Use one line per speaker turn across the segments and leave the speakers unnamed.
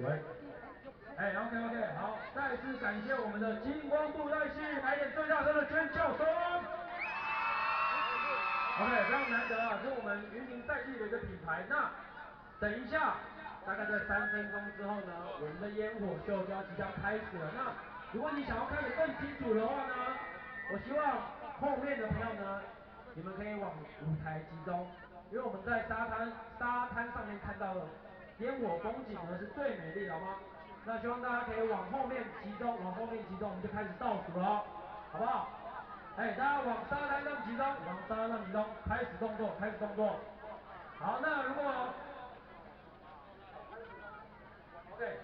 喂。OK， 好，再次感谢我们的金光布袋戏，来点最大声的尖叫声。OK， 非常难得啊，是我们云林在地的一个品牌。那等一下，大概在3分钟之后呢，我们的烟火秀就要即将开始了。那如果你想要看得更清楚的话呢，我希望后面的朋友呢，你们可以往舞台集中，因为我们在沙滩上面看到的烟火风景呢是最美丽的，好吗？那希望大家可以往后面集中，我们就开始倒数了，好不好？大家往沙滩上集中，开始动作。好，那如果 OK，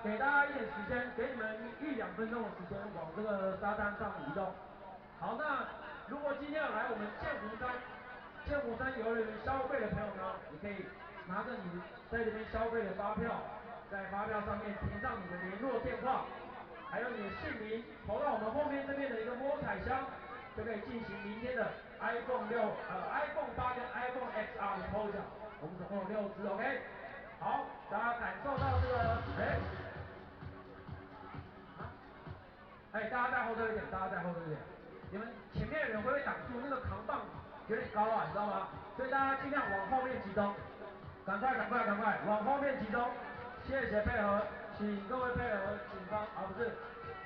给大家一点时间，给你们1-2分钟的时间往这个沙滩上移动。好，那如果今天有来我们剑湖山游乐园消费的朋友呢，你可以拿着你在这边消费的发票，在发票上面填上你的联络电话，还有你的姓名，投到我们后面这边的一个摸彩箱，就可以进行明天的 iPhone 8跟 iPhone XR 的抽奖。我们总共有6支 ，OK。好，大家感受到这个，大家再后退一点，你们前面的人会不会挡住那个扛棒有点高啊，你知道吗？所以大家尽量往后面集中，赶快往后面集中，谢谢配合，请各位配合警方啊不是，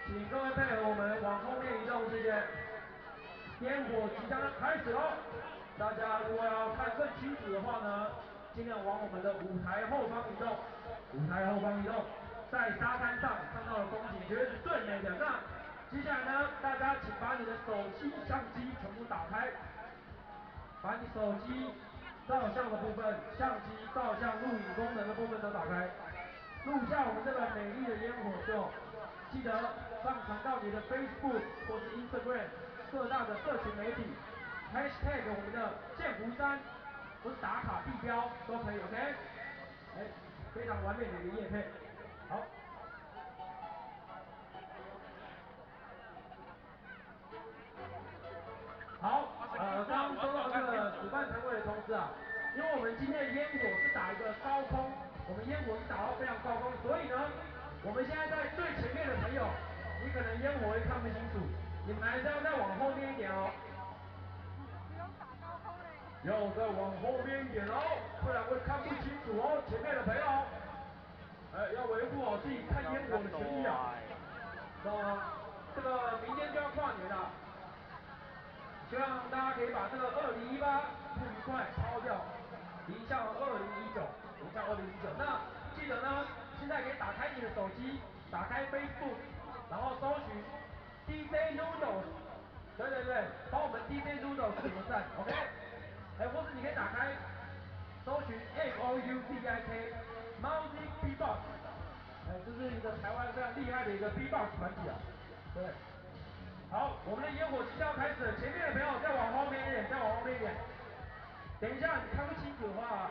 请各位配合我们往后面移动，谢谢。烟火即将开始喽，大家如果要看更清楚的话呢，尽量往我们的舞台后方移动，在沙滩上看到的风景绝对是最美的。那接下来呢，大家请把你的手机、相机全部打开，把你手机照相的部分、相机照相、录影功能的部分都打开，录下我们这个美丽的烟火秀，记得上传到你的 Facebook 或是 Instagram 各大的社群媒体 ，#我们的剑湖山，或是打卡地标都可以 ，OK？非常完美的一个业配，好。好，刚收到这个主办单位的通知啊，因为我们今天的烟火是打一个高空，我们烟火是打到非常高空，所以呢，我们现在在最前面的朋友，你可能烟火会看不清楚，你们还是要再往后面一点哦。要再往后面一点哦，不然会看不清楚哦，前面的朋友，要维护好自己看烟火的权益啊。那这个明天就要跨年了。希望大家可以把这个2018不愉快抛掉，迎向2019。那记得呢，现在可以打开你的手机，打开 Facebook，然后搜寻 DJ Noodles，对，帮我们 DJ Noodles 点个赞 ，OK？或者你可以打开搜寻 MOUZIK Music B-Box，这是一个台湾非常厉害的一个 B-Box 团体啊，对。好，我们的烟火即将开始，前面的朋友再往后面一点，等一下你看不清楚的话，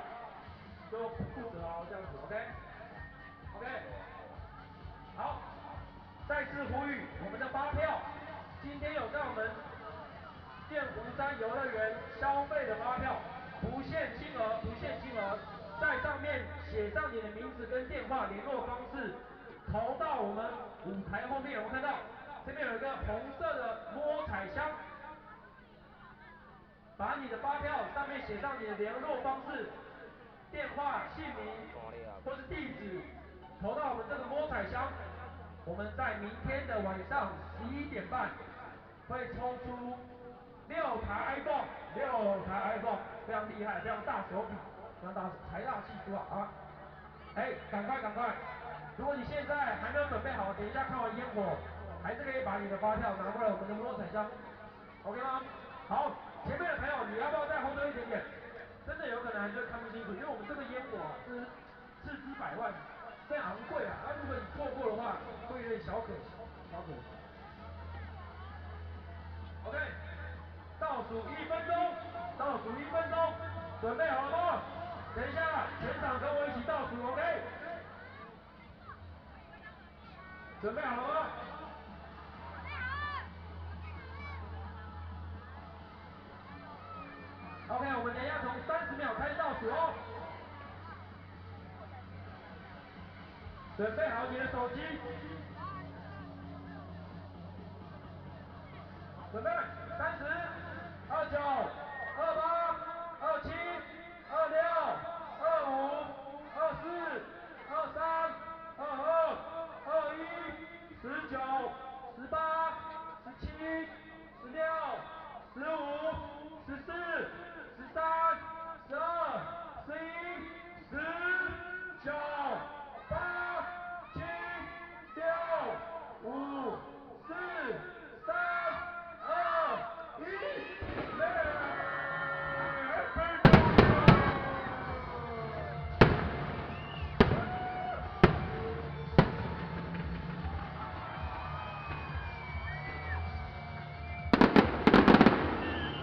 就不负责哦，这样子 ，OK？好，再次呼吁我们的发票，今天有在我们剑湖山游乐园消费的发票，不限金额，在上面写上你的名字跟电话联络方式，投到我们舞台后面，我们看到这边有一个红色的摸彩箱，把你的发票上面写上你的联络方式、电话、姓名或是地址，投到我们这个摸彩箱。我们在明天的晚上11点半会抽出6台 iPhone，非常厉害，非常大手笔，非常大财大气粗啊！赶快！如果你现在还没有准备好，等一下看完烟火，还是可以把你的发票拿过来我们的摸彩箱 ，OK 吗？好，前面的朋友，你要不要再后退一点点？真的有可能还是看不清楚，因为我们这个烟火啊是斥资百万，非常昂贵啊。那如果你错过的话，会有点小可惜。OK， 倒数1分钟，准备好了吗？等一下，全场跟我一起倒数 ，OK？ 准备好了吗？OK， 我们等一下从30秒开始倒数哦。准备好你的手机，准备30、29、28、27、26、25、24、23、22、21、19、18、17、16、15、14、13、12、11、10、9、8、7、6、5、4、3、2、1，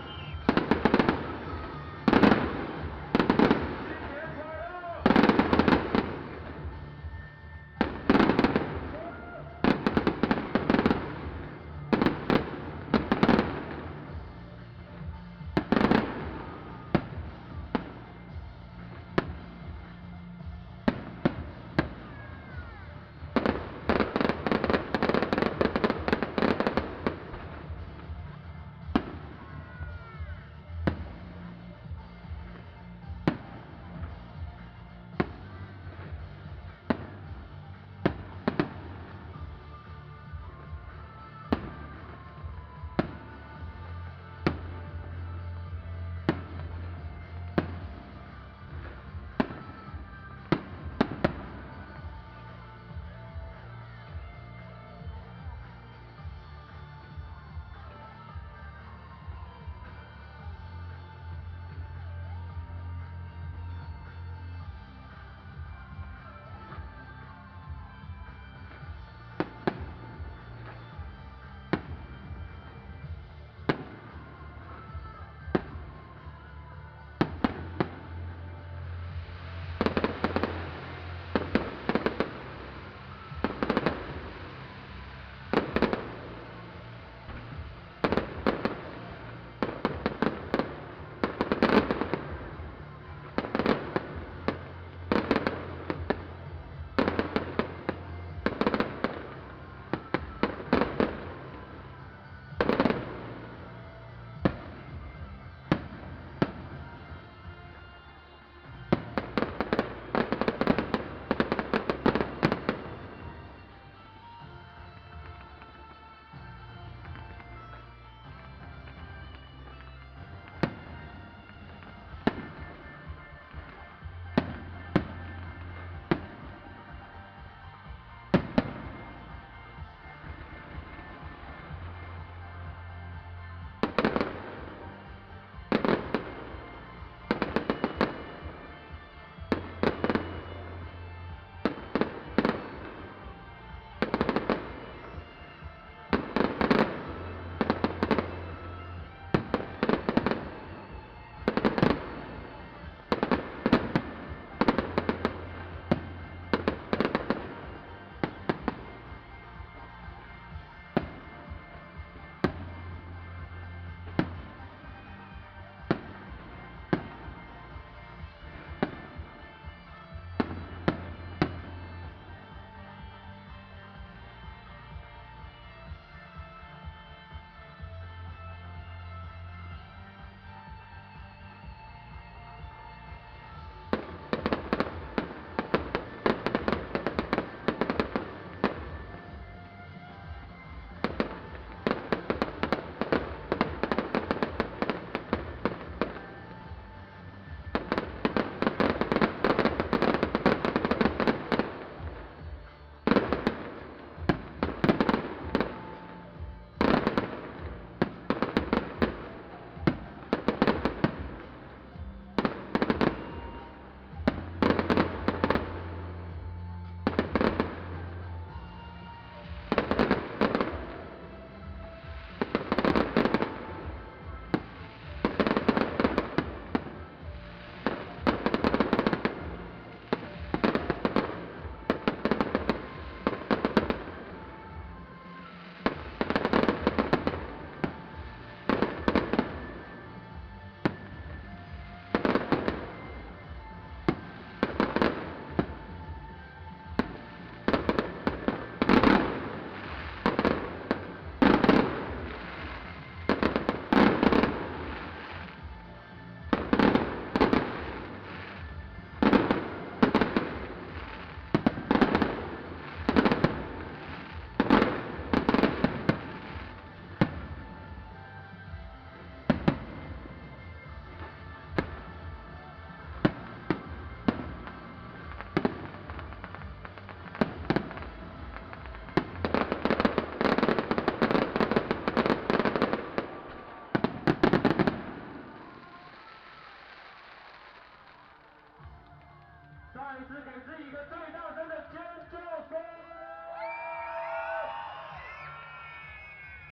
再一次给自己一个最大声的尖叫声！